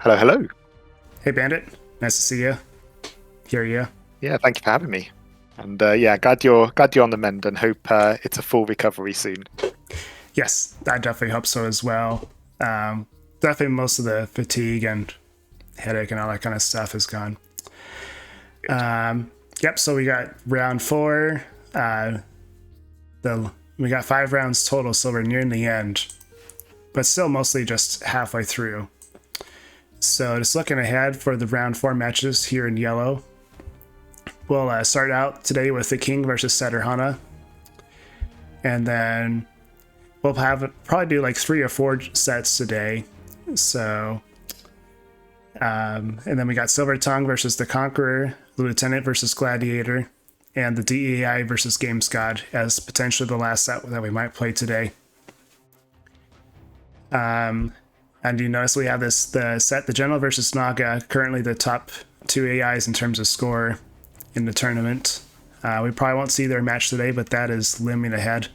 Hello, hello. Hey, Bandit. Nice to see you. Hear you. Yeah, thank you for having me. And yeah, glad you're on the mend, and hope it's a full recovery soon. Yes, I definitely hope so as well. Um, Definitely most of the fatigue and headache and all that kind of stuff is gone. Good. Yep. So we got round four. The We got 5 rounds total, so we're nearing the end, but still mostly just halfway through. So just looking ahead for the round four matches here in yellow. We'll start out today with the King versus Sederhana, and then we'll have probably do like 3 or 4 sets today. So, and then we got Silver Tongue versus the Conqueror, the Lieutenant versus Gladiator, and the DEI versus Games God as potentially the last set that we might play today. And you notice we have the set, the General versus Naga, currently the top 2 AIs in terms of score in the tournament. We probably won't see their match today, but that is looming ahead.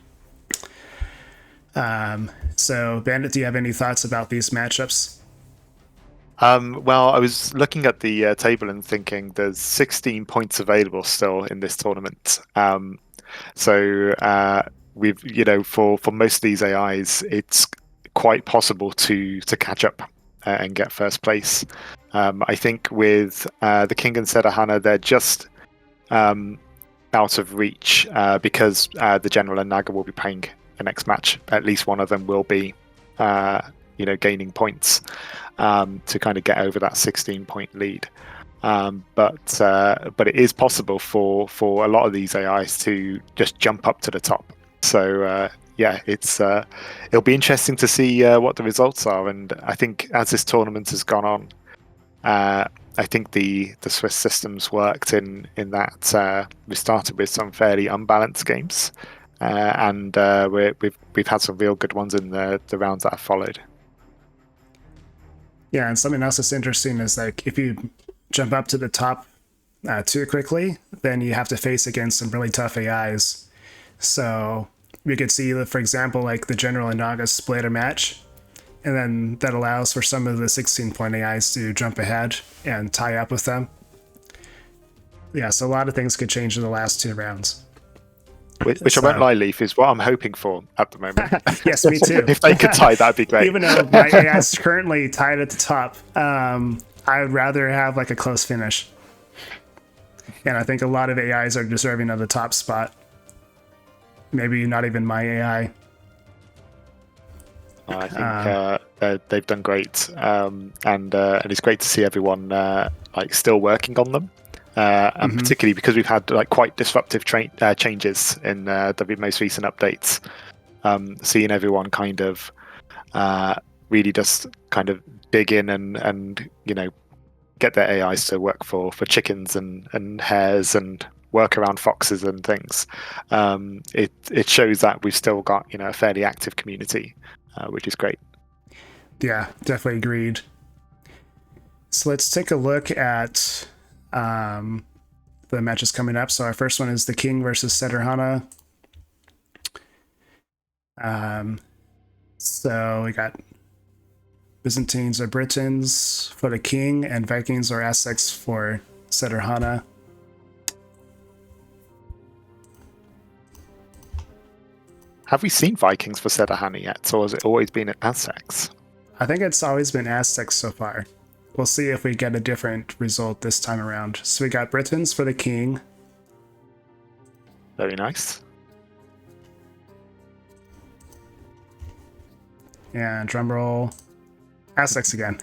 So, Bandit, do you have any thoughts about these matchups? Well, I was looking at the table and thinking there's 16 points available still in this tournament. So we've, for most of these AIs, it's quite possible to catch up and get first place. I think with the King and Sederhana, they're just out of reach because the General and Naga will be playing the next match. At least one of them will be, gaining points to kind of get over that 16-point lead. But it is possible for a lot of these AIs to just jump up to the top. So yeah, it'll be interesting to see what the results are. And I think as this tournament has gone on, I think the Swiss systems worked in that we started with some fairly unbalanced games, and we've had some real good ones in the rounds that have followed. Yeah, and something else that's interesting is like if you jump up to the top too quickly, then you have to face against some really tough AIs. So we could see, for example, like the General and Naga split a match, and then that allows for some of the 16-point AIs to jump ahead and tie up with them. Yeah, so a lot of things could change in the last 2 rounds. Which I won't lie, Leif, is what I'm hoping for at the moment. Yes, me too. If they could tie, that'd be great. Even though my AI is currently tied at the top, I would rather have like a close finish. And I think a lot of AIs are deserving of the top spot. Maybe not even my AI. I think they've done great, and it's great to see everyone like still working on them. And particularly because we've had like quite disruptive changes in the most recent updates, seeing everyone kind of really just kind of dig in and get their AIs to work for chickens and hares and work around foxes and things. It shows that we've still got a fairly active community, which is great. Yeah, definitely agreed. So let's take a look at the matches coming up. So our first one is the King versus Sederhana. So we got Byzantines or Britons for the King, and Vikings or Aztecs for Sederhana. Have we seen Vikings for Sederhana yet, or has it always been Aztecs? I think it's always been Aztecs so far. We'll see if we get a different result this time around. So we got Britons for the King. Very nice. And drumroll, Aztecs again.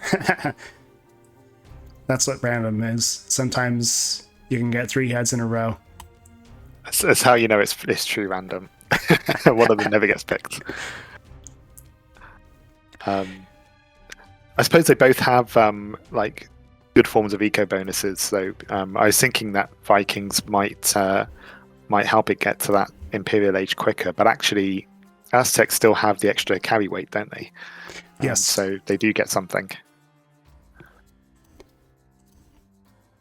That's what random is. Sometimes you can get 3 heads in a row. That's how you know it's true random. One of them never gets picked. I suppose they both have like good forms of eco bonuses. So I was thinking that Vikings might help it get to that Imperial Age quicker, but actually Aztecs still have the extra carry weight, don't they? Yes. So they do get something.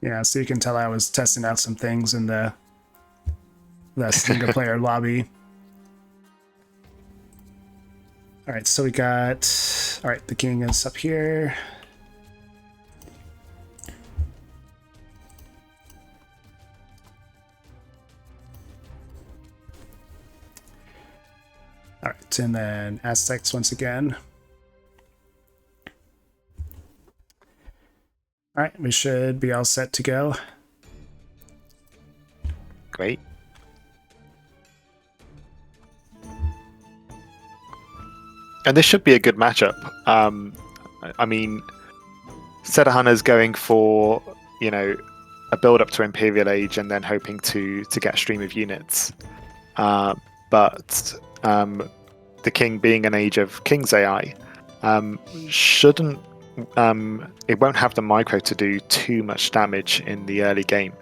Yeah, so you can tell I was testing out some things in the single player lobby. All right, so we got, all right, the King is up here. and then Aztecs once again. All right, we should be all set to go. Great. And this should be a good matchup. I mean, Sederhana's going for, a build up to Imperial Age and then hoping to get a stream of units. But the King, being an Age of King's AI, shouldn't. It won't have the micro to do too much damage in the early game.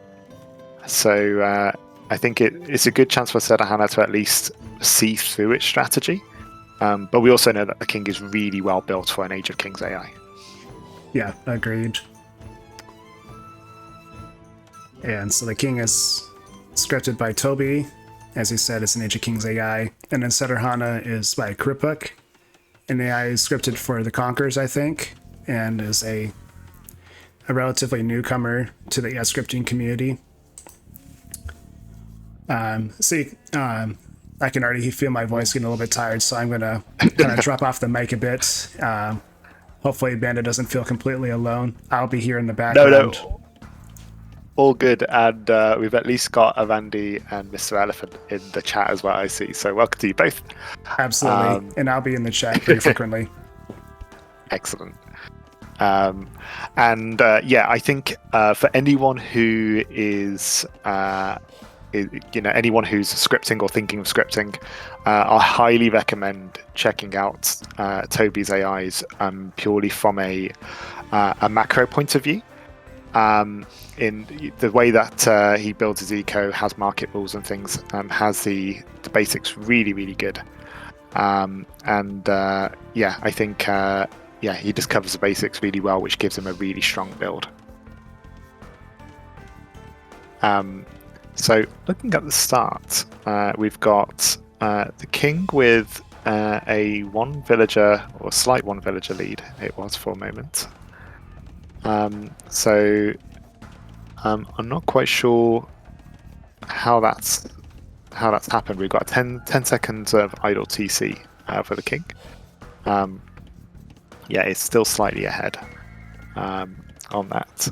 So I think it's a good chance for Sederhana to at least see through its strategy. But we also know that the King is really well built for an Age of King's AI. Yeah, agreed. And so the King is scripted by Toby. As he said, it's an Age of King's AI. And then Sederhana is by Kripuk. An AI is scripted for the Conquerors, I think, and is a relatively newcomer to the scripting community. I can already feel my voice getting a little bit tired, so I'm going to kind of drop off the mic a bit. Hopefully Bandit doesn't feel completely alone. I'll be here in the background. No. All good, and we've at least got Avandi and Mr. Elephant in the chat as well, I see. So welcome to you both. Absolutely, and I'll be in the chat pretty frequently. Excellent. I think for anyone who is, anyone who's scripting or thinking of scripting, I highly recommend checking out Toby's AIs purely from a macro point of view. In the way that he builds his eco, has market rules and things, has the basics really, really good. I think he just covers the basics really well, which gives him a really strong build. So looking at the start, we've got the King with a one villager or slight one villager lead. It was for a moment. I'm not quite sure how that's happened. We've got 10 seconds of idle TC for the King. It's still slightly ahead on that.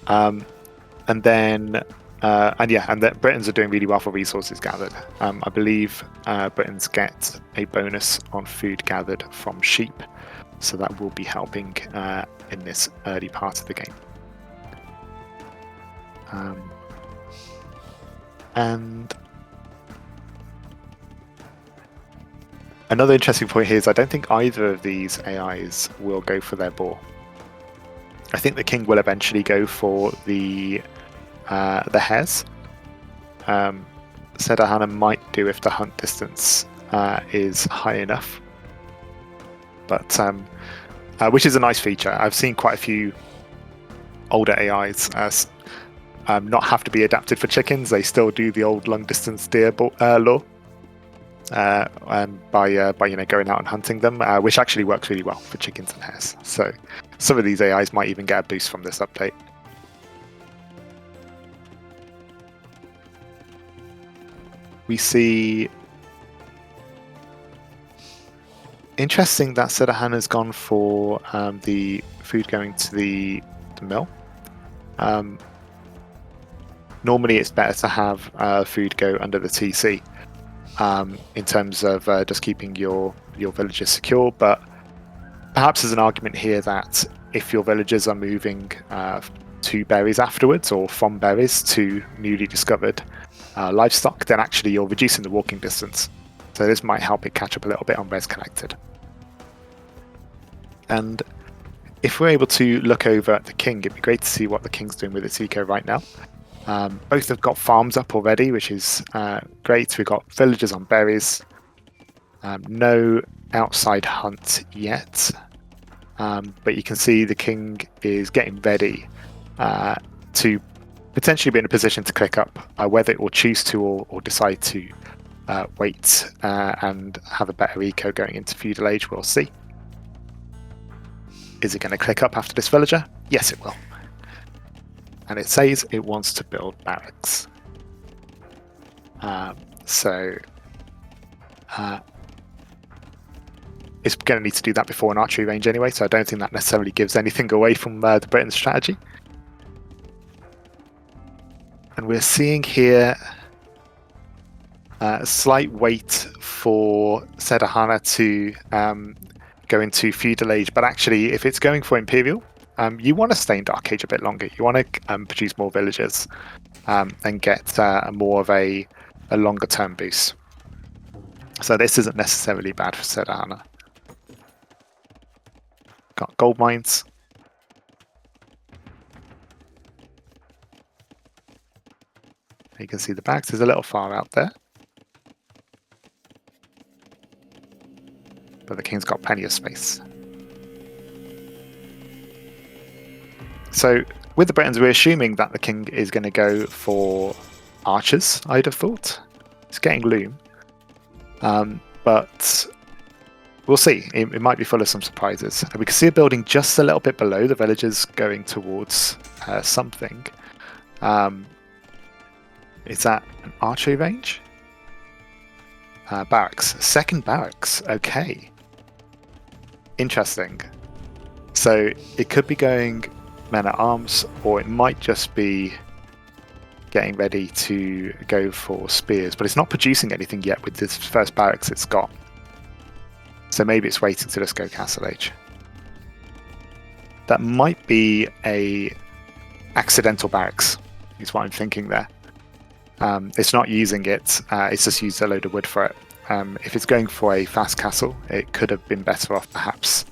And then Britons are doing really well for resources gathered. I believe Britons get a bonus on food gathered from sheep, so that will be helping in this early part of the game. And another interesting point here is I don't think either of these AIs will go for their boar. I think the King will eventually go for the hares. Sederhana might do if the hunt distance is high enough, but which is a nice feature. I've seen quite a few older AIs not have to be adapted for chickens. They still do the old long distance deer law, by going out and hunting them, which actually works really well for chickens and hares. So some of these AIs might even get a boost from this update. We see interesting that Sederhana's gone for the food going to the mill. Normally it's better to have food go under the TC in terms of just keeping your villagers secure, but perhaps there's an argument here that if your villagers are moving to berries afterwards or from berries to newly discovered livestock, then actually you're reducing the walking distance. So this might help it catch up a little bit on res collected. And if we're able to look over at the King, it'd be great to see what the King's doing with its eco right now. Both have got farms up already, which is great. We've got villagers on berries. No outside hunt yet. But you can see the King is getting ready to potentially be in a position to click up, whether it will choose to or decide to wait and have a better eco going into feudal age. We'll see. Is it going to click up after this villager? Yes, it will. And it says it wants to build barracks. So It's going to need to do that before an archery range anyway, so I don't think that necessarily gives anything away from the Britain's strategy. And we're seeing here a slight wait for Sederhana to go into feudal age, but actually, if it's going for imperial, you want to stay in Dark Age a bit longer. You want to produce more villagers and get more of a longer term boost. So this isn't necessarily bad for Sederhana. Got gold mines. You can see the barracks is a little far out there. But the king's got plenty of space. So with the Britons, we're assuming that the king is going to go for archers, I'd have thought. It's getting loom. But we'll see. It might be full of some surprises. And we can see a building just a little bit below the villagers going towards something. Is that an archery range? Barracks. Second barracks. Okay. Interesting. So it could be going men at arms, or it might just be getting ready to go for spears. But it's not producing anything yet with this first barracks it's got. So maybe it's waiting to just go Castle Age. That might be a accidental barracks, is what I'm thinking there. It's not using it, it's just used a load of wood for it. If it's going for a fast castle, it could have been better off perhaps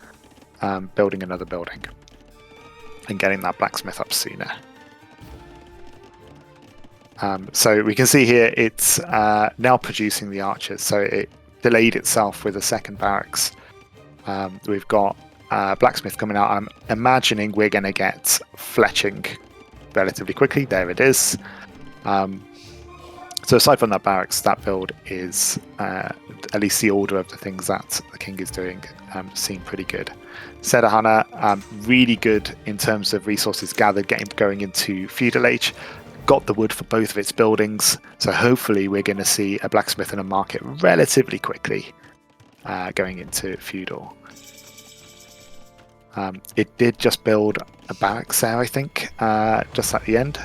building another building and getting that blacksmith up sooner. So we can see here it's now producing the archers, so it delayed itself with a second barracks. We've got blacksmith coming out. I'm imagining we're going to get fletching relatively quickly. There it is. So aside from that barracks, that build is, at least the order of the things that the king is doing, seem pretty good. Sederhana, really good in terms of resources gathered, going into feudal age. Got the wood for both of its buildings, so hopefully we're going to see a blacksmith and a market relatively quickly going into feudal. It did just build a barracks there, I think, just at the end.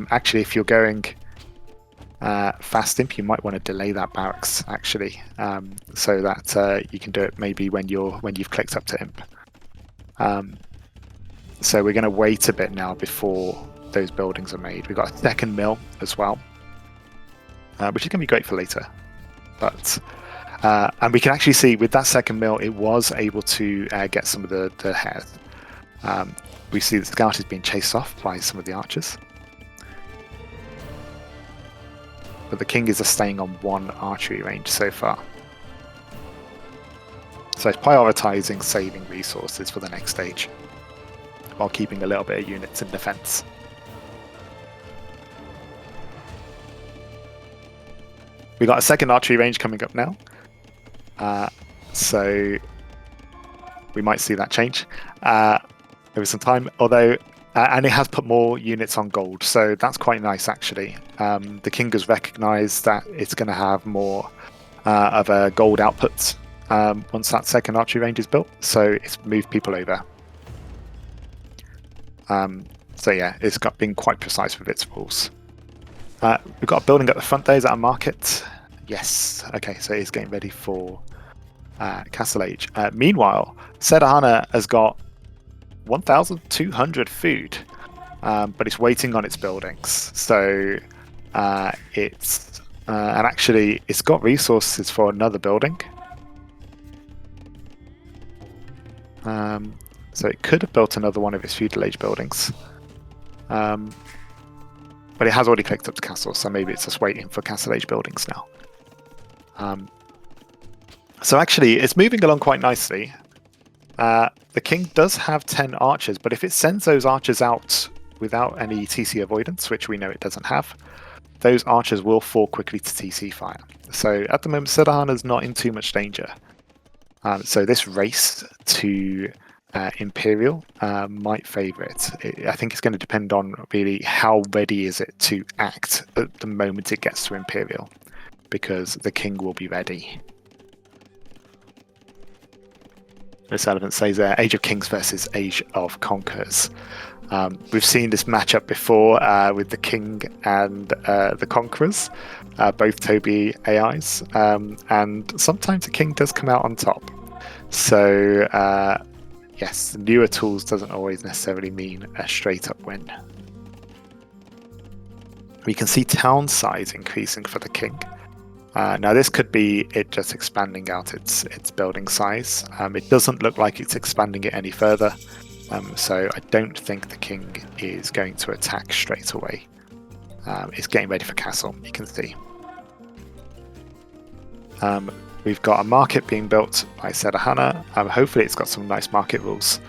Actually, if you're going fast imp, you might want to delay that barracks actually, so that you can do it maybe when you've clicked up to imp. So we're going to wait a bit now before those buildings are made. We've got a second mill as well, which is going to be great for later. But and we can actually see with that second mill, it was able to get some of the hares. We see the scout is being chased off by some of the archers. But the king is just staying on one archery range so far. So it's prioritizing saving resources for the next stage, while keeping a little bit of units in defense. We got a second archery range coming up now. So we might see that change over some time, although and it has put more units on gold, so that's quite nice actually. The king has recognized that it's going to have more of a gold output once that second archery range is built, so it's moved people over. So yeah, it's been quite precise with its rules. We've got a building at the front there. Is that a market? Yes. Okay, so it's getting ready for Castle Age. Meanwhile, Sederhana has got 1,200 food, but it's waiting on its buildings. So it's and actually it's got resources for another building. So it could have built another one of its feudal age buildings. But it has already clicked up to castle, so maybe it's just waiting for Castle Age buildings now. So actually, it's moving along quite nicely. The king does have 10 archers, but if it sends those archers out without any TC avoidance, which we know it doesn't have, those archers will fall quickly to TC fire. So at the moment, Sederhana's not in too much danger. So this race to Imperial might favour it. I think it's going to depend on really how ready is it to act at the moment it gets to Imperial, because the king will be ready. This elephant says Age of Kings versus Age of Conquerors. We've seen this matchup before with the King and the Conquerors, both Toby AIs, and sometimes the King does come out on top. So yes, newer tools doesn't always necessarily mean a straight up win. We can see town size increasing for the King. Now this could be it just expanding out its building size. It doesn't look like it's expanding it any further, so I don't think the King is going to attack straight away. It's getting ready for castle, you can see. We've got a market being built by Sederhana. Hopefully it's got some nice market rules.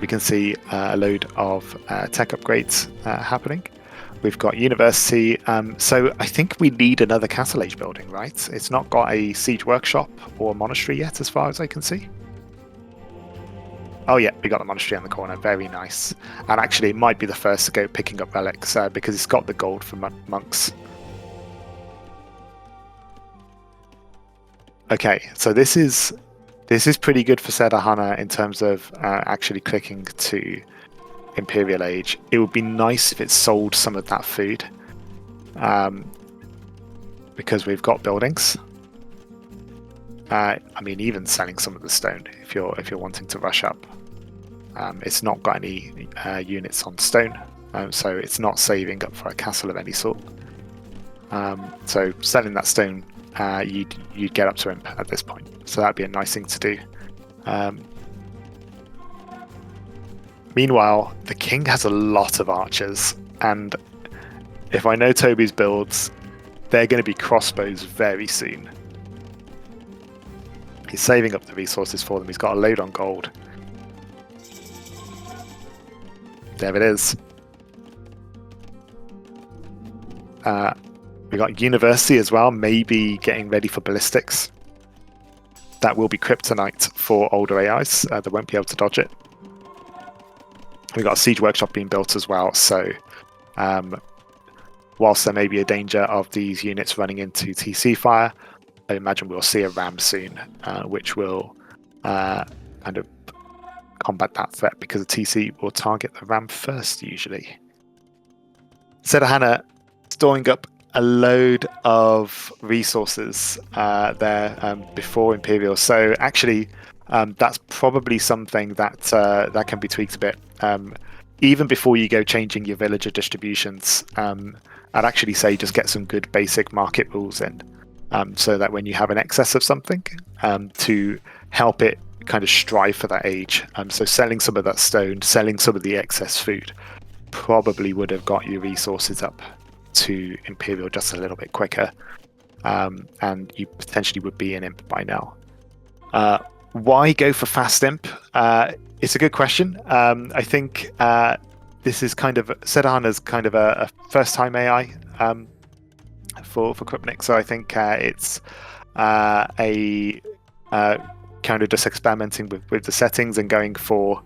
We can see a load of tech upgrades happening. We've got university, so I think we need another Castle Age building, right? It's not got a siege workshop or monastery yet, as far as I can see. Oh yeah, we got the monastery on the corner, very nice. And actually, it might be the first to go picking up relics because it's got the gold for monks. Okay, so this is pretty good for Sederhana in terms of actually clicking to Imperial Age. It would be nice if it sold some of that food, because we've got buildings. I mean, even selling some of the stone if you're wanting to rush up. It's not got any units on stone, so it's not saving up for a castle of any sort. So selling that stone, you'd get up to imp at this point. So that'd be a nice thing to do. Meanwhile, the King has a lot of archers, and if I know Toby's builds, they're going to be crossbows very soon. He's saving up the resources for them. He's got a load on gold. There it is. We got university as well, maybe getting ready for ballistics. That will be kryptonite for older AIs. They won't be able to dodge it. We've got a siege workshop being built as well, so whilst there may be a danger of these units running into TC fire, I imagine we'll see a ram soon, which will kind of combat that threat, because the TC will target the ram first usually. Sederhana storing up a load of resources there before Imperial, so actually that's probably something that that can be tweaked a bit. Even before you go changing your villager distributions, I'd actually say just get some good basic market rules in, so that when you have an excess of something, to help it kind of strive for that age. So selling some of that stone, selling some of the excess food, probably would have got your resources up to Imperial just a little bit quicker, and you potentially would be an imp by now. Why go for fast imp? It's a good question. I think this is kind of Sederhana's kind of a first-time AI for Krupnik, so I think it's a kind of just experimenting with the settings and going for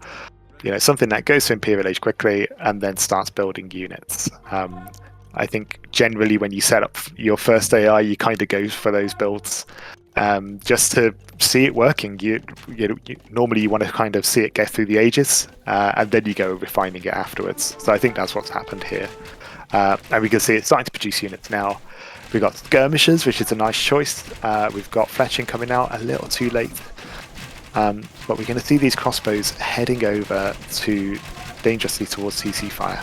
something that goes to Imperial Age quickly and then starts building units. I think generally when you set up your first AI, you kind of go for those builds just to see it working. Normally you want to kind of see it get through the ages, and then you go refining it afterwards. So I think that's what's happened here, and we can see it's starting to produce units now. We've got skirmishers, which is a nice choice. We've got fletching coming out a little too late, but we're going to see these crossbows heading over to dangerously towards TC fire.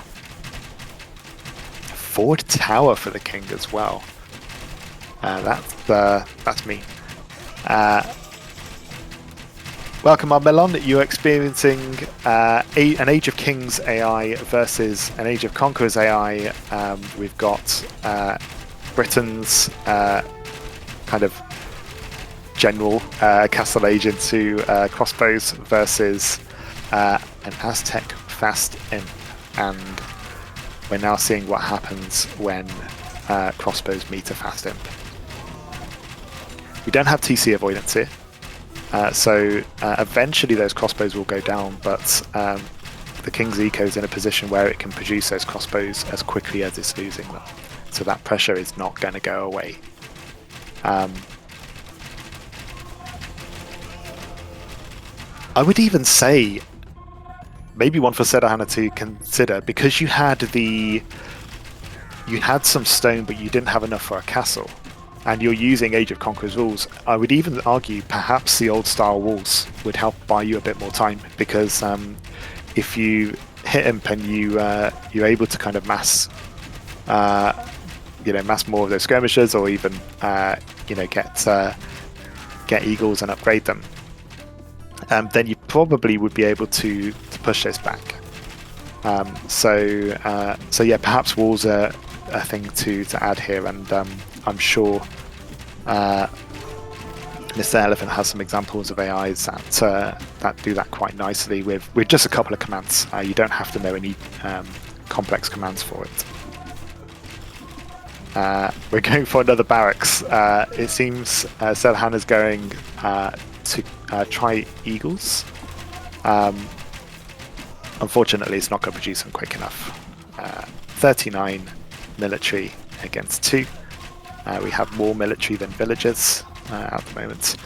Forward tower for the King as well. That's me. Welcome, Melon. You're experiencing an Age of Kings AI versus an Age of Conquerors AI. We've got Britain's kind of general Castle Age into crossbows versus an Aztec fast imp, and we're now seeing what happens when crossbows meet a fast imp. We don't have TC avoidance here, so eventually those crossbows will go down, but the King's Eco is in a position where it can produce those crossbows as quickly as it's losing them, so that pressure is not going to go away. I would even say maybe one for Sederhana to consider, because you had some stone, but you didn't have enough for a castle, and you're using Age of Conqueror's rules. I would even argue perhaps the old style walls would help buy you a bit more time, because if you hit imp and you're able to kind of mass more of those skirmishers, or even get eagles and upgrade them, then you probably would be able to push this back. So yeah, perhaps walls are a thing to add here, and I'm sure Mr. Elephant has some examples of AIs that do that quite nicely with just a couple of commands. You don't have to know any complex commands for it. We're going for another barracks. It seems Sederhana's going to try eagles. Unfortunately, it's not going to produce them quick enough. 39 military against 2. We have more military than villagers at the moment.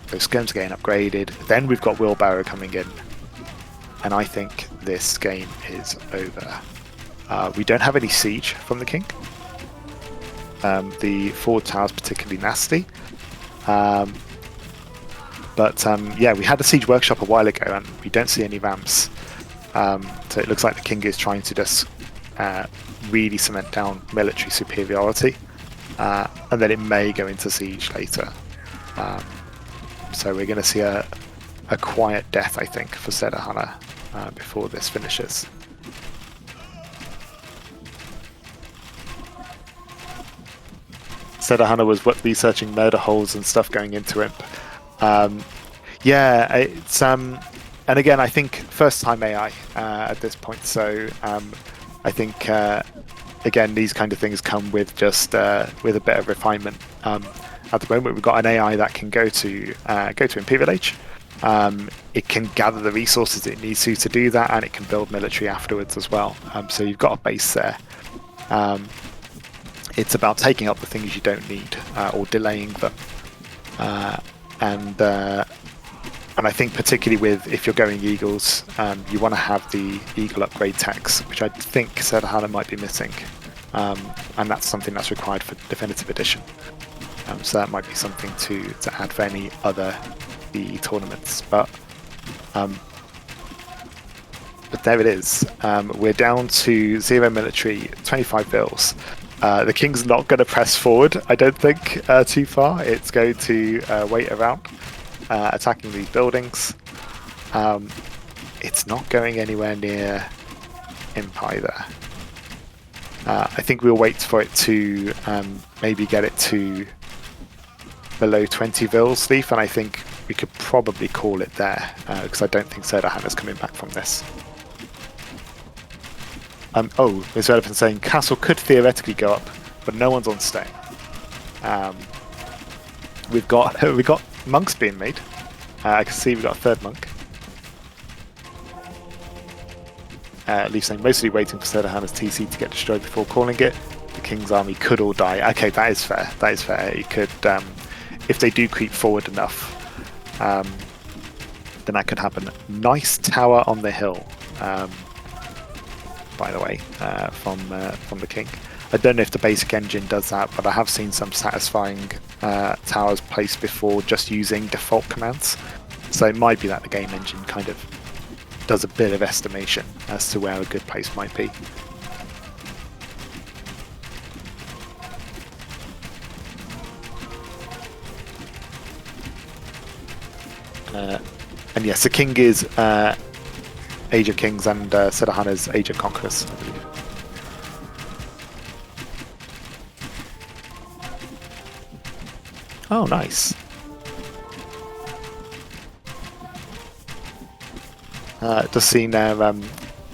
Those skirms are getting upgraded. Then we've got wheelbarrow coming in, and I think this game is over. We don't have any siege from the king. The forward tower is particularly nasty. But yeah, we had a siege workshop a while ago, and we don't see any ramps. So it looks like the king is trying to just really cement down military superiority, and then it may go into siege later. So we're going to see a quiet death, I think, for Sederhana before this finishes. Sederhana was researching murder holes and stuff going into it. Yeah, it's and again, I think first time AI at this point. So I think again, these kind of things come with just with a bit of refinement. At the moment, we've got an AI that can go to Imperial Age. It can gather the resources it needs to do that, and it can build military afterwards as well. So you've got a base there. It's about taking up the things you don't need or delaying them. And I think particularly if you're going Eagles, you want to have the Eagle upgrade tax, which I think Sederhana might be missing. And that's something that's required for Definitive Edition. So that might be something to add for any other the tournaments. But there it is. We're down to 0 military, 25 bills. The king's not going to press forward, I don't think, too far. It's going to wait around, attacking these buildings. It's not going anywhere near imp either. I think we'll wait for it to maybe get it to below 20 vils, Leif, and I think we could probably call it there, because I don't think Sederhana's coming back from this. Oh, Mr. Elephant saying castle could theoretically go up, but no one's on stone. We've got monks being made. I can see we've got a third monk. Leif saying mostly waiting for Sederhana's TC to get destroyed before calling it. The king's army could all die. Okay, that is fair. That is fair. It could, if they do creep forward enough, then that could happen. Nice tower on the hill. By the way, from the king. I don't know if the basic engine does that, but I have seen some satisfying towers placed before just using default commands. So it might be that the game engine kind of does a bit of estimation as to where a good place might be. And yes, the king is Age of Kings, and Sederhana's Age of Conquerors, I believe. Oh, nice. Just seen a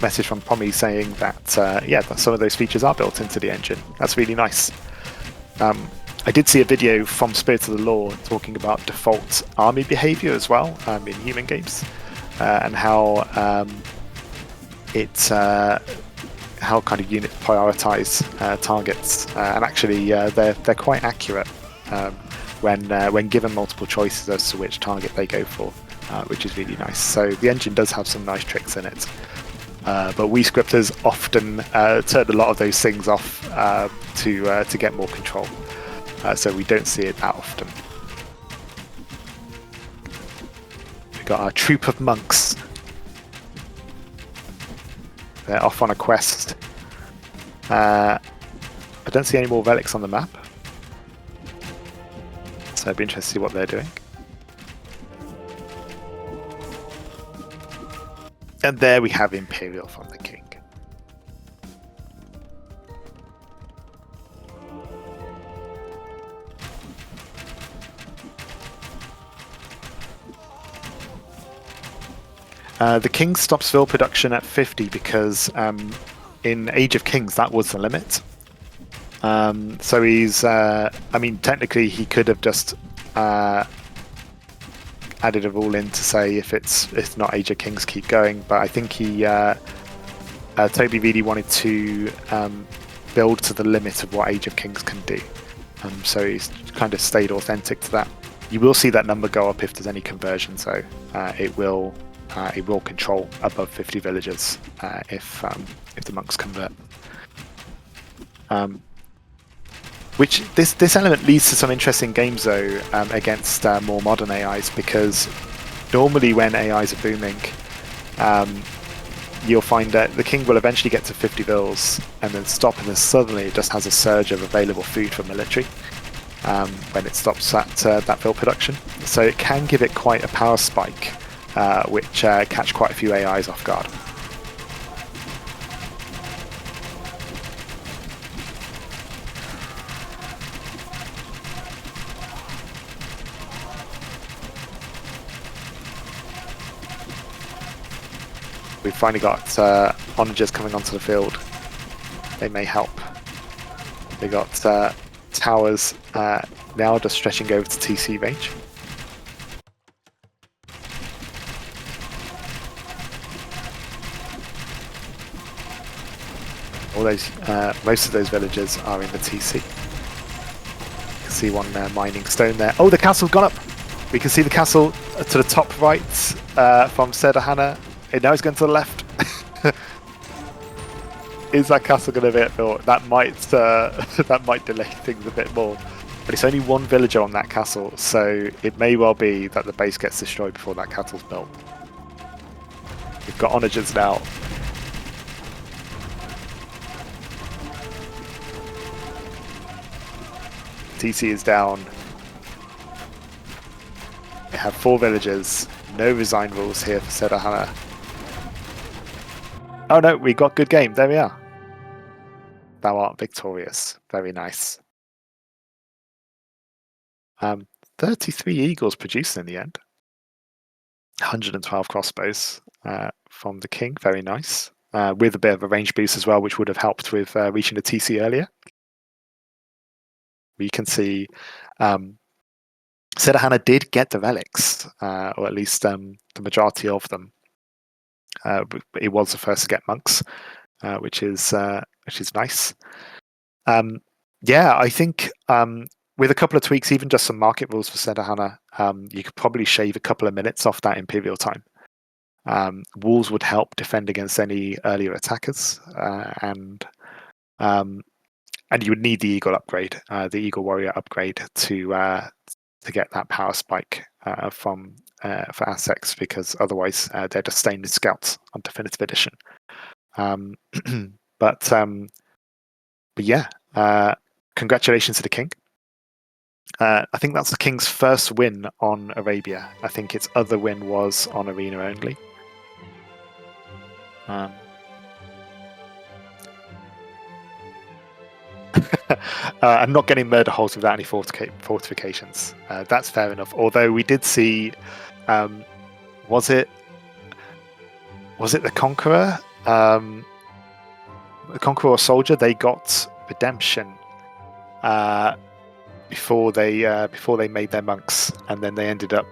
message from Pommy saying that, yeah, that some of those features are built into the engine. That's really nice. I did see a video from Spirit of the Law talking about default army behavior as well in human games. And how how kind of units prioritize targets, and actually they're quite accurate when given multiple choices as to which target they go for. which is really nice. So the engine does have some nice tricks in it. But we scripters often turn a lot of those things off to get more control. So we don't see it that often. We've got our troop of monks. They're off on a quest. I don't see any more relics on the map. So I'd be interested to see what they're doing. And there we have Imperial from the King. The King stops fill production at 50 because in Age of Kings that was the limit. So he's, I mean, technically he could have just added a rule in to say if it's not Age of Kings, keep going. But I think he, Toby really wanted to build to the limit of what Age of Kings can do. So he's kind of stayed authentic to that. You will see that number go up if there's any conversion, so it will control above 50 villagers if the monks convert. Which this element leads to some interesting games though against more modern AIs, because normally when AIs are booming, you'll find that the King will eventually get to 50 vills and then stop, and then suddenly it just has a surge of available food for military when it stops that vill production. So it can give it quite a power spike, which catch quite a few AIs off guard. We've finally got onagers coming onto the field. They may help. They got towers now just stretching over to TC range. All those, most of those villagers are in the TC. You can see one mining stone there. Oh, the castle's gone up. We can see the castle to the top right from Sederhana. And now it's going to the left. Is that castle going to be built? That might that might delay things a bit more. But it's only one villager on that castle, so it may well be that the base gets destroyed before that castle's built. We've got onagers now. TC is down. We have 4 villagers. No resign rules here for Sederhana. Oh no, we got good game. There we are. Thou art victorious. Very nice. 33 eagles produced in the end. 112 crossbows from the King. Very nice. With a bit of a range boost as well, which would have helped with reaching the TC earlier. We can see Sederhana did get the relics, or at least the majority of them. It was the first to get monks, which is nice. Yeah, I think with a couple of tweaks, even just some market rules for Sederhana, you could probably shave a couple of minutes off that Imperial time. Walls would help defend against any earlier attackers, and you would need the Eagle upgrade, the Eagle Warrior upgrade, to get that power spike for Aztecs, because otherwise they're just staying as scouts on Definitive Edition. But yeah, congratulations to the King. I think that's the King's first win on Arabia. I think its other win was on Arena only. I'm not getting murder holes without any fortifications. That's fair enough. Although we did see, was it the Conqueror? The Conqueror or Soldier? They got redemption before they made their monks, and then they ended up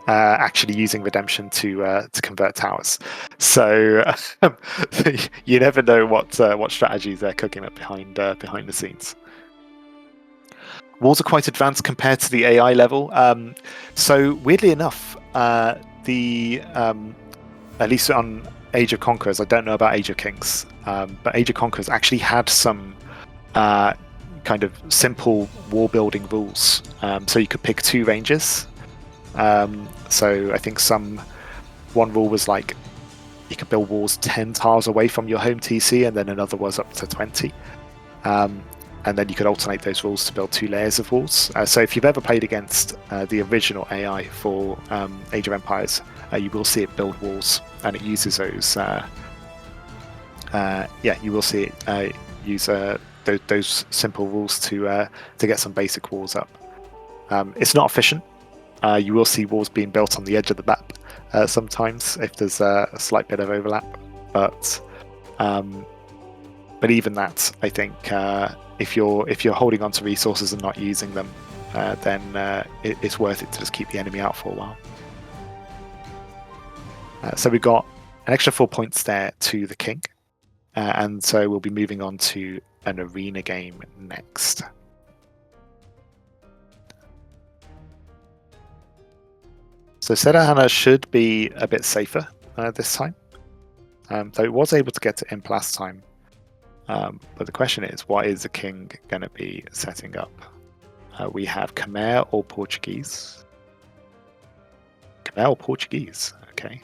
actually using redemption to convert towers. So you never know what strategies they're cooking up behind the scenes. walls are quite advanced compared to the AI level. So weirdly enough, the at least on Age of Conquerors, I don't know about Age of Kings, but Age of Conquerors actually had some kind of simple wall building rules. So you could pick 2 ranges. So I think one rule was like you could build walls 10 tiles away from your home TC, and then another was up to 20. And then you could alternate those rules to build 2 layers of walls. So if you've ever played against the original AI for Age of Empires, you will see it build walls, and it uses those. You will see it use those simple rules to get some basic walls up. It's not efficient. You will see walls being built on the edge of the map sometimes if there's a slight bit of overlap, but even that, I think, if you're holding on to resources and not using them, then it's worth it to just keep the enemy out for a while. So we've got an extra 4 points there to the king, and so we'll be moving on to an arena game next. So Sederhana should be a bit safer this time, though it was able to get to imp last time. But the question is, what is the king going to be setting up? We have Khmer or Portuguese. Khmer or Portuguese? Okay.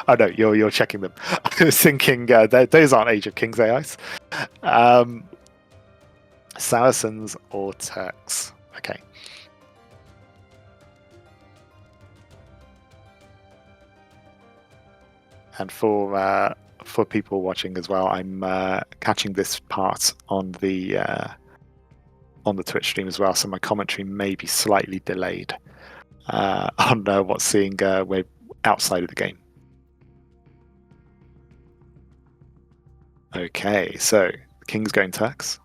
Oh no, you're checking them. I was thinking those aren't Age of Kings AIs. Saracens or Turks? Okay. And for people watching as well, I'm catching this part on the Twitch stream as well, so my commentary may be slightly delayed on what's seeing way outside of the game. Okay, so the king's going Turks.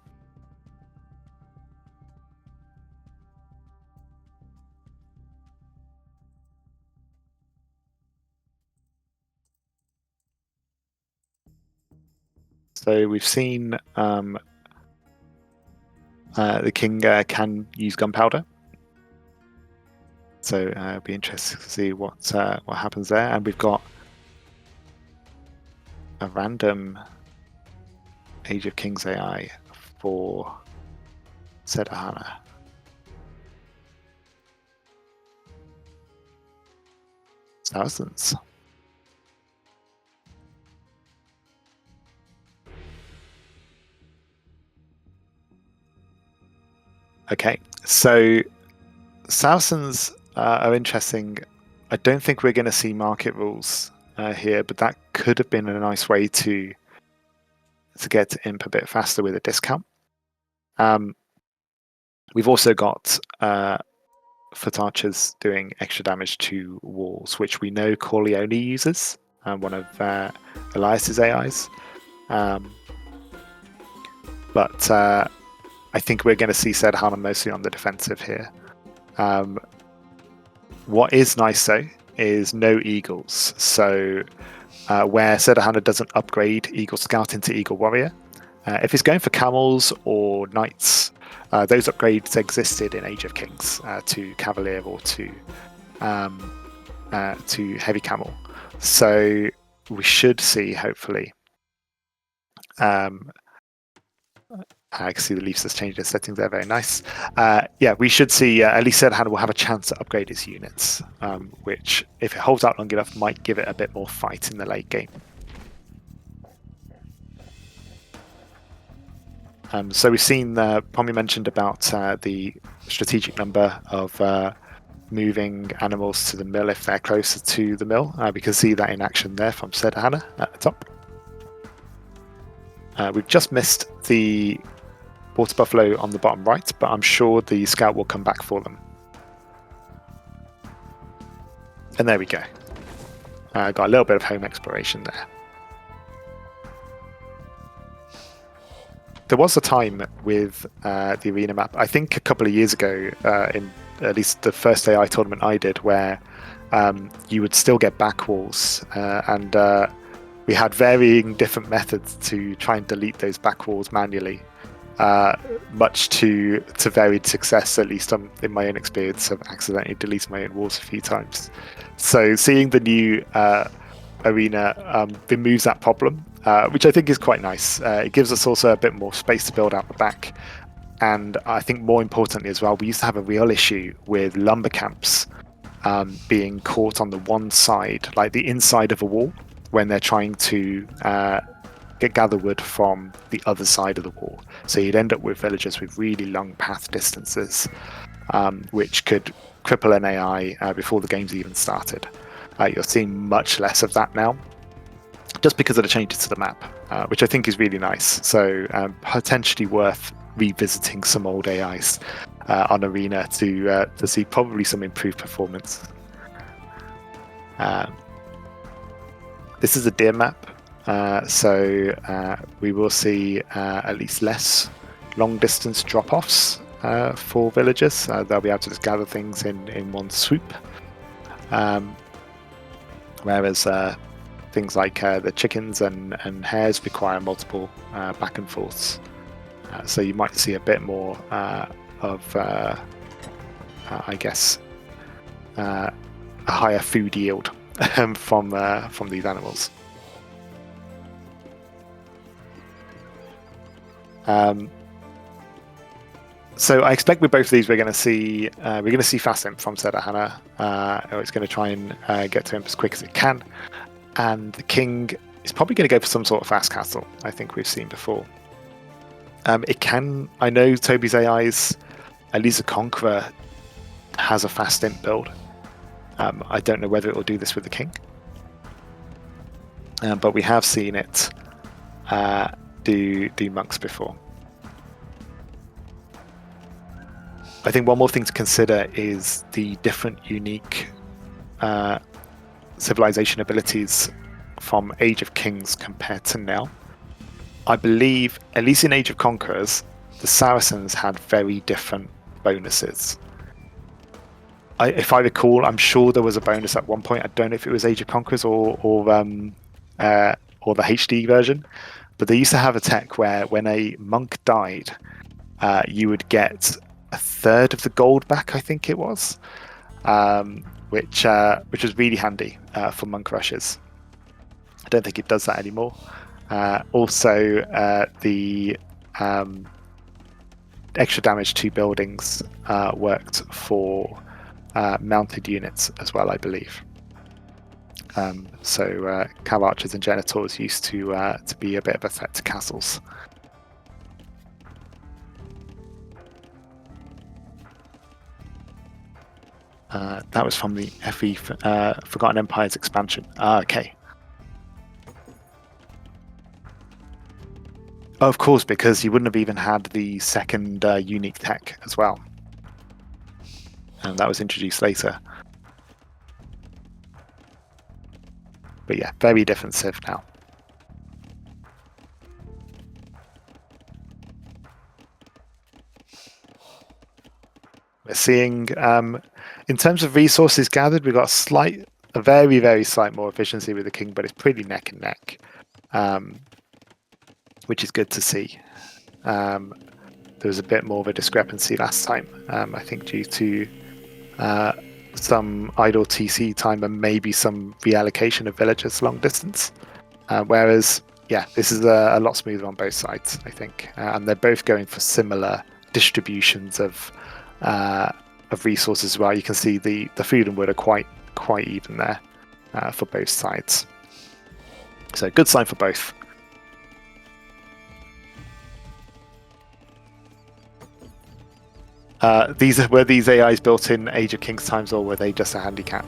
So we've seen the king can use gunpowder. So it'll be interesting to see what happens there. And we've got a random Age of Kings AI for Sederhana. Saracens. Okay, so Saracens are interesting. I don't think we're going to see market rules here, but that could have been a nice way to get to imp a bit faster with a discount. We've also got foot archers doing extra damage to walls, which we know Corleone uses, one of Elias's AIs. But I think we're going to see Sederhana mostly on the defensive here. What is nice though is no eagles. So where Sederhana doesn't upgrade Eagle Scout into Eagle Warrior, if it's going for camels or knights, those upgrades existed in Age of Kings to Cavalier or to Heavy Camel. So we should see, hopefully. I can see the Leafs has changed their settings there. Very nice. We should see at least Sederhana will have a chance to upgrade its units, which, if it holds out long enough, might give it a bit more fight in the late game. So we've seen, Pommy mentioned about the strategic number of moving animals to the mill if they're closer to the mill. We can see that in action there from Sederhana at the top. We've just missed the water buffalo on the bottom right, but I'm sure the scout will come back for them. And there we go. Got a little bit of home exploration there. There was a time with the arena map, I think a couple of years ago, in at least the first AI tournament I did, where you would still get back walls, and we had varying different methods to try and delete those back walls manually. much to varied success, at least in my own experience. I've accidentally deleted my own walls a few times. So seeing the new arena removes that problem, which I think is quite nice. It gives us also a bit more space to build out the back. And I think more importantly as well, we used to have a real issue with lumber camps being caught on the one side, like the inside of a wall, when they're trying to gather wood from the other side of the wall. So you'd end up with villagers with really long path distances, which could cripple an AI before the game's even started. You're seeing much less of that now, just because of the changes to the map, which I think is really nice. So potentially worth revisiting some old AIs on Arena to see probably some improved performance. This is a deer map, so we will see at least less long distance drop-offs for villagers. They'll be able to just gather things in one swoop, whereas things like the chickens and hares require multiple back and forths. So you might see a bit more of, I guess, a higher food yield from these animals. So I expect with both of these we're going to see fast imp from Sederhana. It's going to try and get to imp as quick as it can, and the king is probably going to go for some sort of fast castle. I think we've seen before. It can. I know Toby's AI's Elisa Conqueror has a fast imp build. I don't know whether it will do this with the king, but we have seen it do monks before. I think one more thing to consider is the different unique civilization abilities from Age of Kings compared to now. I believe, at least in Age of Conquerors, the Saracens had very different bonuses. If I recall, I'm sure there was a bonus at one point. I don't know if it was Age of Conquerors or the HD version, but they used to have a tech where when a monk died, you would get a third of the gold back, I think it was, which was really handy for monk rushes. I don't think it does that anymore. Also, the extra damage to buildings worked for mounted units as well, I believe. So cav archers and genitors used to be a bit of a threat to castles. That was from the FE Forgotten Empires expansion. Okay. Of course, because you wouldn't have even had the second unique tech as well. And that was introduced later. But yeah, very defensive now. We're seeing, in terms of resources gathered, we've got a very, very slight more efficiency with the king, but it's pretty neck and neck. Which is good to see. There was a bit more of a discrepancy last time, I think due to some idle TC time and maybe some reallocation of villagers long distance. Whereas, yeah, this is a lot smoother on both sides, I think. And they're both going for similar distributions of resources as well. You can see the food and wood are quite even there for both sides. So good sign for both. Were these AIs built in Age of Kings times, or were they just a handicap?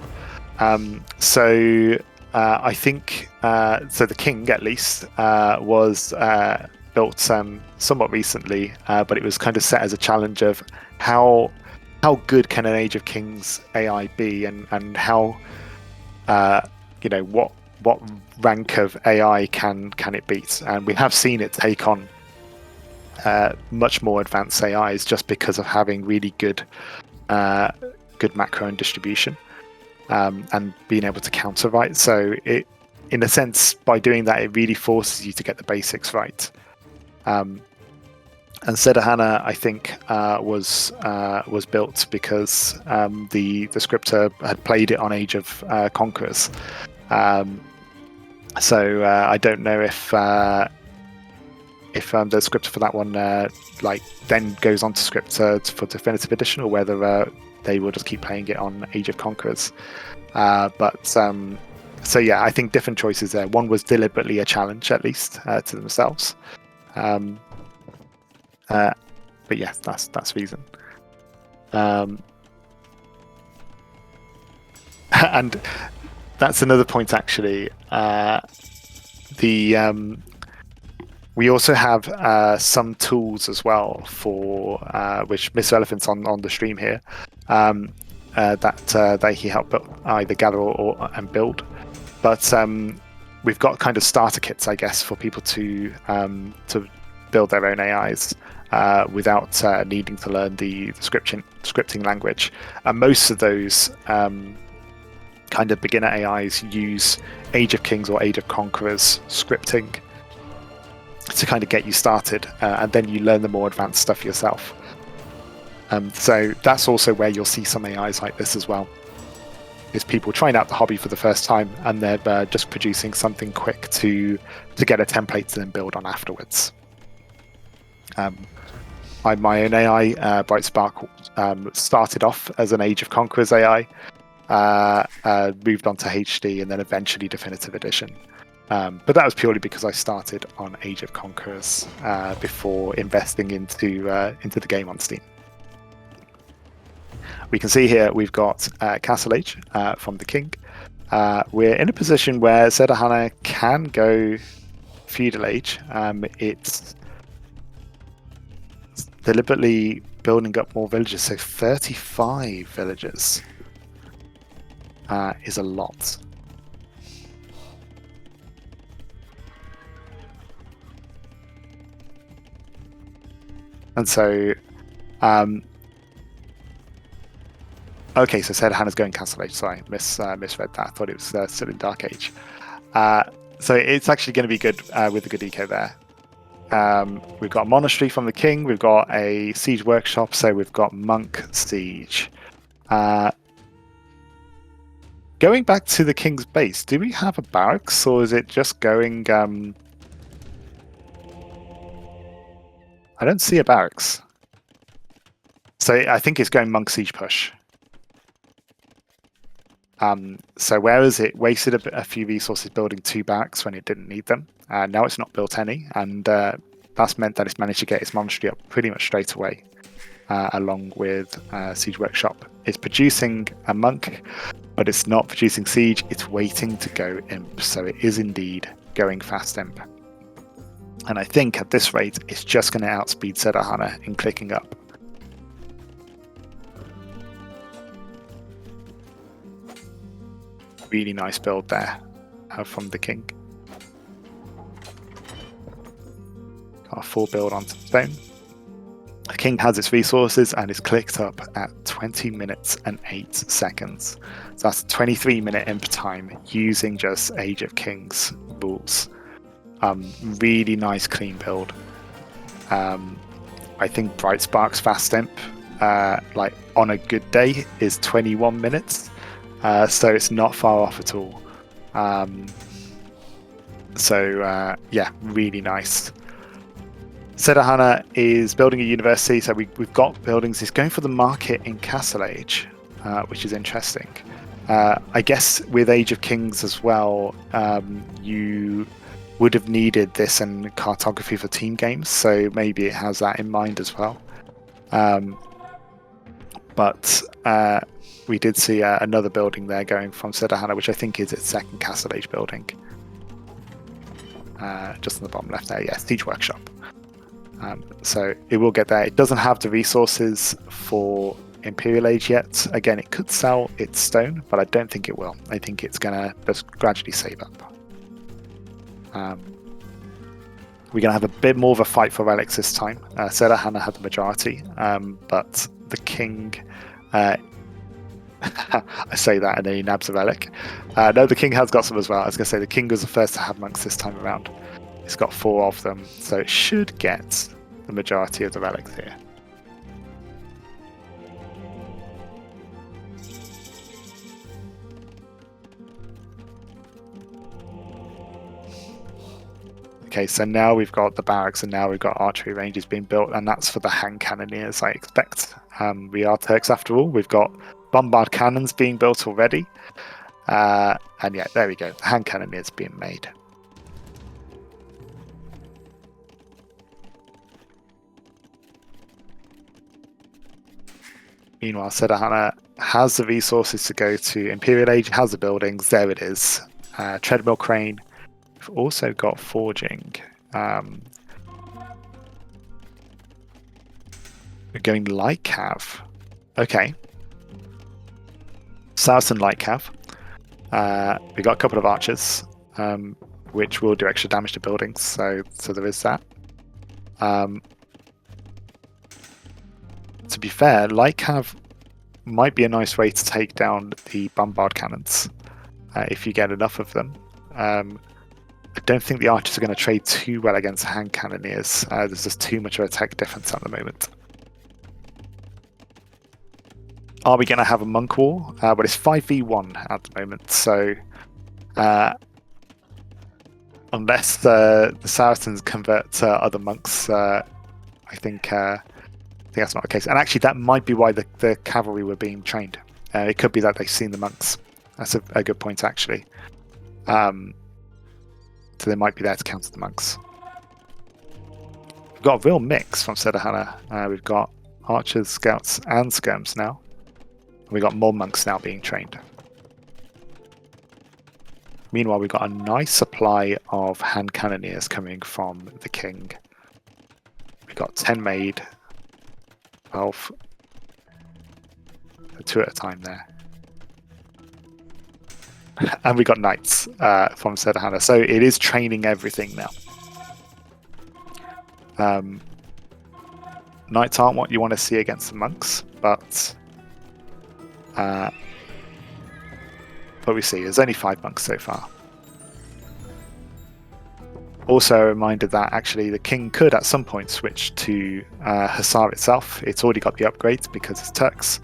So I think so. The king, at least, was built somewhat recently, but it was kind of set as a challenge of how good can an Age of Kings AI be, and how what rank of AI can it beat? And we have seen it take on much more advanced AIs just because of having really good macro and distribution, and being able to counter right. So it, in a sense, by doing that, it really forces you to get the basics right. And Sederhana, I think, was built because the scripter had played it on Age of Conquerors. So I don't know if the scripter for that one then goes on to scripter for Definitive Edition, or whether they will just keep playing it on Age of Conquerors. So yeah, I think different choices there. One was deliberately a challenge, at least to themselves. But yes, that's reason. And that's another point, actually. We also have some tools as well for which Mr. Elephant's on the stream here, that he helped either gather and build. But we've got kind of starter kits, I guess, for people to build their own AIs without needing to learn the scripting language. And most of those kind of beginner AIs use Age of Kings or Age of Conquerors scripting to kind of get you started, and then you learn the more advanced stuff yourself. So that's also where you'll see some AIs like this as well. Is people trying out the hobby for the first time, and they're just producing something quick to get a template to then build on afterwards. My own AI, Bright Spark, started off as an Age of Conquerors AI, moved on to HD, and then eventually Definitive Edition. But that was purely because I started on Age of Conquerors before investing into the game on Steam. We can see here we've got Castle Age from the King. We're in a position where Sederhana can go Feudal Age. It's deliberately building up more villages, so 35 villages is a lot. And so, okay, so Sederhana's going Castle Age. Sorry, misread that. I thought it was still in Dark Age. So it's actually going to be good with the good eco there. We've got a monastery from the King. We've got a siege workshop. So we've got monk siege. Going back to the King's base, do we have a barracks, or is it just going? I don't see a barracks. So I think it's going monk siege push. So whereas it wasted a few resources building 2 barracks when it didn't need them, now it's not built any, and that's meant that it's managed to get its monastery up pretty much straight away, along with siege workshop. It's producing a monk, but it's not producing siege. It's waiting to go imp, so it is indeed going fast imp. And I think at this rate, it's just going to outspeed Sederhana in clicking up. Really nice build there from the King. Got a full build onto the stone. The King has its resources and is clicked up at 20 minutes and 8 seconds. So that's a 23-minute imp time using just Age of Kings rules. Really nice clean build. I think Bright Spark's fast imp, like on a good day, is 21 minutes. So it's not far off at all. Yeah, really nice. Sederhana is building a university, so we've got buildings. It's going for the market in Castle Age, which is interesting. I guess with Age of Kings as well, you would have needed this in cartography for team games, so maybe it has that in mind as well. But we did see another building there going from Sederhana, which I think is its second Castle Age building. Just on the bottom left there, yeah, Siege Workshop. So it will get there. It doesn't have the resources for Imperial Age yet. Again, it could sell its stone, but I don't think it will. I think it's going to just gradually save up. We're going to have a bit more of a fight for relics this time. Sederhana had the majority, but the King... I say that and then he nabs a relic. No, the King has got some as well. I was going to say the King was the first to have monks this time around. It's got 4 of them, so it should get the majority of the relics here. Okay, so now we've got the barracks and now we've got archery ranges being built, and that's for the hand cannoneers, I expect. We are Turks after all. We've got bombard cannons being built already. And yeah, there we go. The hand cannoneers being made. Meanwhile, Sederhana has the resources to go to Imperial Age, has the buildings. There it is. Treadmill crane. We've also got forging. We're going light cav. Okay. Saracen light cav. We got a couple of archers, which will do extra damage to buildings. So there is that. To be fair, light cav might be a nice way to take down the bombard cannons if you get enough of them. I don't think the archers are going to trade too well against hand cannoneers. There's just too much of a tech difference at the moment. Are we going to have a monk war? Well, it's 5v1 at the moment, so unless the Saracens convert to other monks, I think that's not the case. And actually, that might be why the cavalry were being trained. It could be that they've seen the monks. That's a good point, actually. So they might be there to counter the monks. We've got a real mix from Sederhana. We've got archers, scouts, and skirms now. And we've got more monks now being trained. Meanwhile, we've got a nice supply of hand cannoneers coming from the king. We've got 10 made, 12, 2 at a time there. And we got knights from Sederhana, so it is training everything now. Knights aren't what you want to see against the monks, but we see there's only 5 monks so far. Also a reminder that actually the king could at some point switch to Hussar itself. It's already got the upgrades because it's Turks.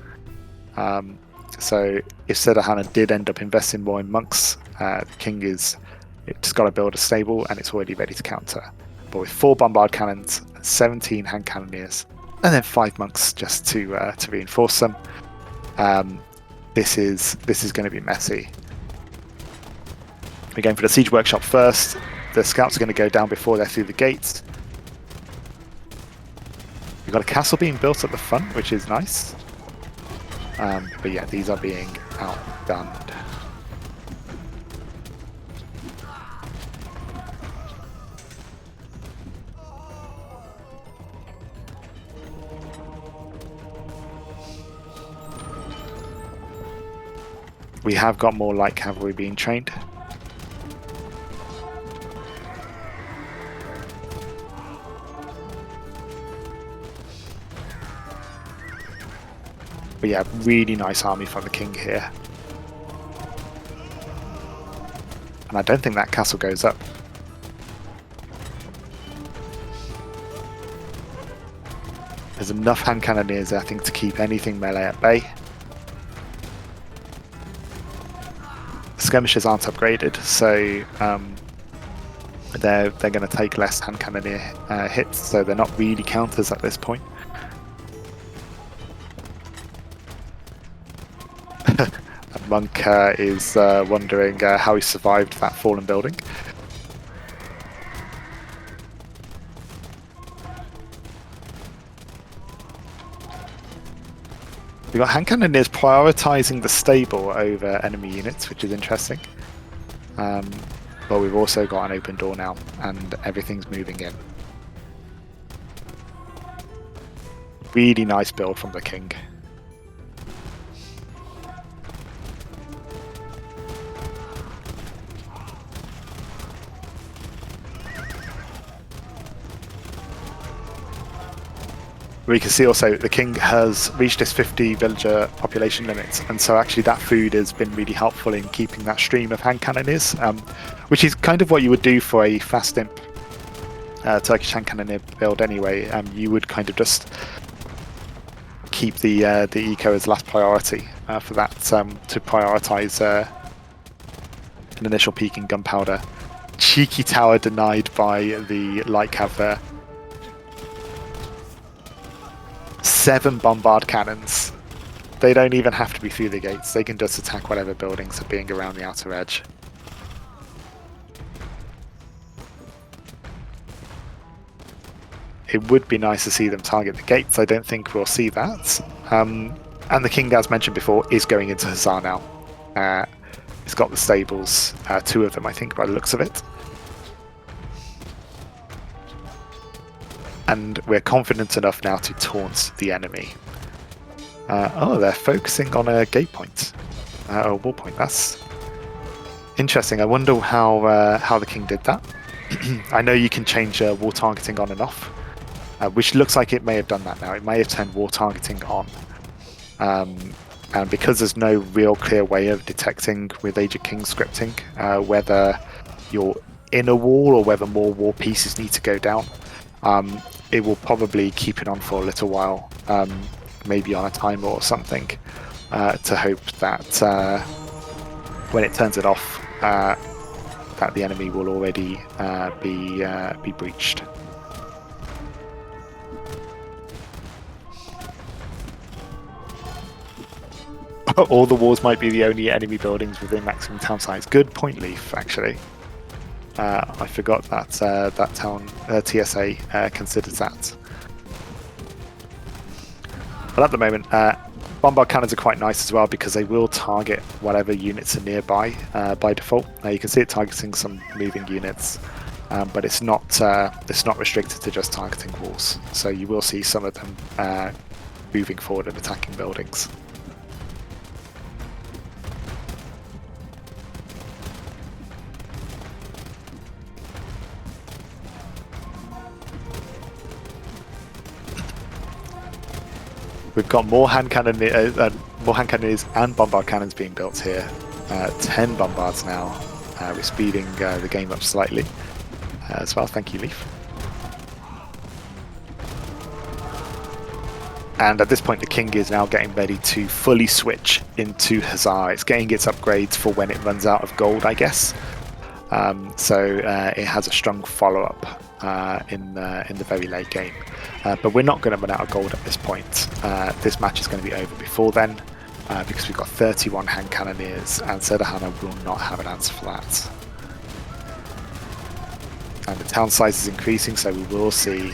So if Sederhana did end up investing more in monks, the king it's got to build a stable and it's already ready to counter. But with 4 bombard cannons, 17 hand cannoneers, and then 5 monks just to reinforce them, this is going to be messy. We're going for the siege workshop first. The scouts are going to go down before they're through the gates. We've got a castle being built at the front, which is nice. But yeah, these are being outgunned. We have got more light cavalry being trained. But yeah, really nice army from the king here. And I don't think that castle goes up. There's enough hand cannoneers, I think, to keep anything melee at bay. Skirmishers aren't upgraded, so they're going to take less hand cannoneer hits, so they're not really counters at this point. Monk is wondering how he survived that fallen building. We've got hand cannoneers prioritising the stable over enemy units, which is interesting. But we've also got an open door now, and everything's moving in. Really nice build from the king. We can see also the king has reached his 50 villager population limit, and so actually that food has been really helpful in keeping that stream of hand cannoneers, which is kind of what you would do for a fast imp. Turkish hand cannoneer build anyway, you would kind of just keep the eco as last priority for that to prioritize an initial peak in gunpowder. Cheeky tower denied by the light cav there. 7 bombard cannons. They don't even have to be through the gates. They can just attack whatever buildings are being around the outer edge. It would be nice to see them target the gates. I don't think we'll see that. And the king, as mentioned before, is going into Hussar now. He's got the stables, 2 of them, I think, by the looks of it. And we're confident enough now to taunt the enemy. Oh, they're focusing on a gate point, or a wall point. That's interesting. I wonder how the king did that. I know you can change wall targeting on and off, which looks like it may have done that now. It may have turned wall targeting on. And because there's no real clear way of detecting with Age of Kings scripting whether you're in a wall or whether more wall pieces need to go down, it will probably keep it on for a little while, maybe on a timer or something, to hope that when it turns it off, that the enemy will already be breached. All the walls might be the only enemy buildings within maximum town size. Good point, Leif, actually. I forgot that that town TSA considers that. But at the moment, bombard cannons are quite nice as well because they will target whatever units are nearby by default. Now you can see it targeting some moving units, but it's not restricted to just targeting walls. So you will see some of them moving forward and attacking buildings. We've got more hand cannoneers and bombard cannons being built here. 10 bombards now. We're speeding the game up slightly as well. Thank you, Leif. And at this point, the king is now getting ready to fully switch into Hussar. It's getting its upgrades for when it runs out of gold, I guess. So it has a strong follow-up in the very late game. But we're not going to run out of gold at this point. This match is going to be over before then, because we've got 31 hand cannoneers, and Sederhana will not have an answer for that. And the town size is increasing, so we will see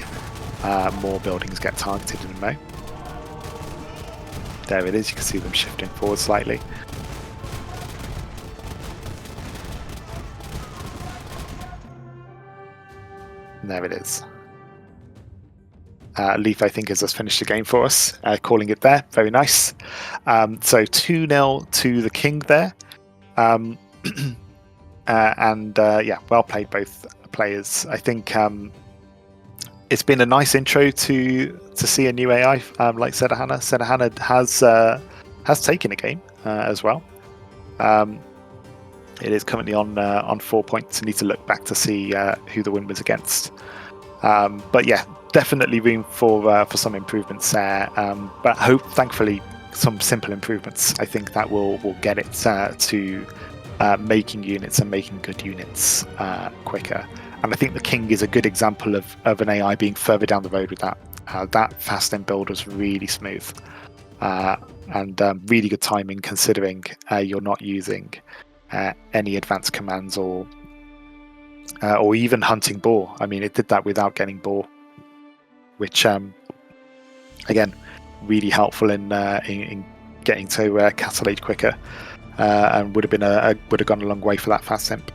more buildings get targeted in a mo. There it is, you can see them shifting forward slightly. And there it is. Leif, I think, has just finished the game for us, calling it there. Very nice. So 2-0 to the king there. Yeah, well played, both players. I think it's been a nice intro to see a new AI like Sederhana. Sederhana has taken a game as well. It is currently on 4 points. I need to look back to see who the win was against. But yeah, definitely room for some improvements there. But thankfully, some simple improvements. I think that will get it to making units and making good units quicker. And I think the king is a good example of an AI being further down the road with that. That fast end build was really smooth and really good timing, considering you're not using any advanced commands or even hunting boar. I mean, it did that without getting boar, which again, really helpful in getting to Castle Age quicker, and would have gone a long way for that fast simp.